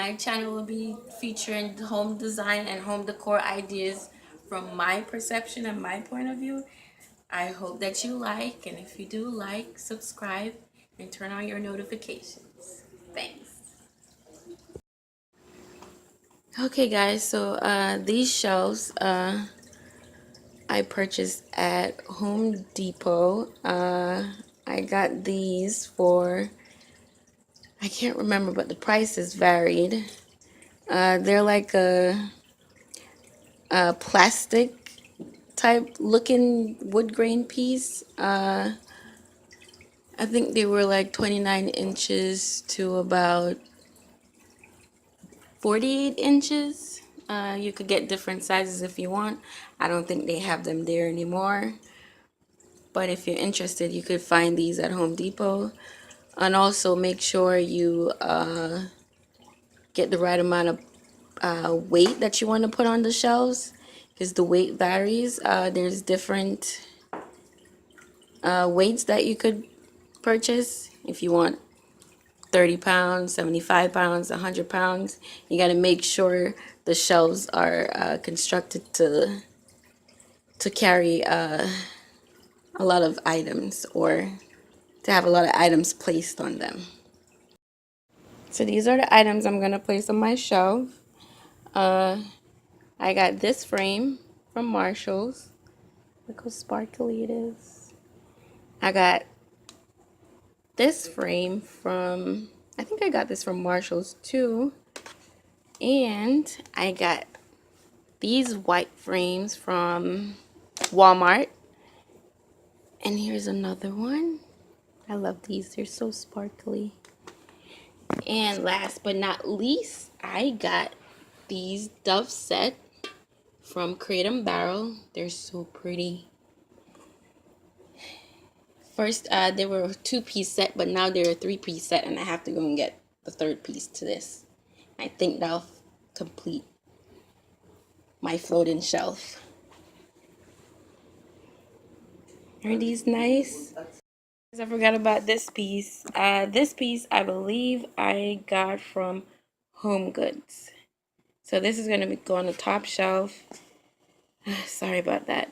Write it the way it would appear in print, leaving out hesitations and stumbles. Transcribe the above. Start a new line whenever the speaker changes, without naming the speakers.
My channel will be featuring home design and home decor ideas from my perception and my point of view. I hope that you like, and if you do like, subscribe and turn on your notifications. Thanks. Okay guys, so these shelves I purchased at Home Depot. I got these for, I can't remember, but the prices varied. They're like a plastic type looking wood grain piece. I think they were like 29 inches to about 48 inches. You could get different sizes if you want. I don't think they have them there anymore. But if you're interested, you could find these at Home Depot. And also make sure you get the right amount of weight that you want to put on the shelves, because the weight varies. There's different weights that you could purchase. If you want 30 pounds, 75 pounds, 100 pounds, you got to make sure the shelves are constructed to carry a lot of items, or to have a lot of items placed on them. So these are the items I'm going to place on my shelf. I got this frame from Marshall's. Look how sparkly it is. I got this frame from, I think I got this from Marshall's too. And I got these white frames from Walmart. And here's another one. I love these. They're so sparkly. And last but not least, I got these Dove set from Crate and Barrel. They're so pretty. First, they were a 2-piece set, but now they're a 3-piece set, and I have to go and get the 3rd piece to this. I think that'll complete my floating shelf. Aren't these nice? I forgot about this piece. This piece I believe I got from Home Goods. So this is going to go on the top shelf. Sorry about that.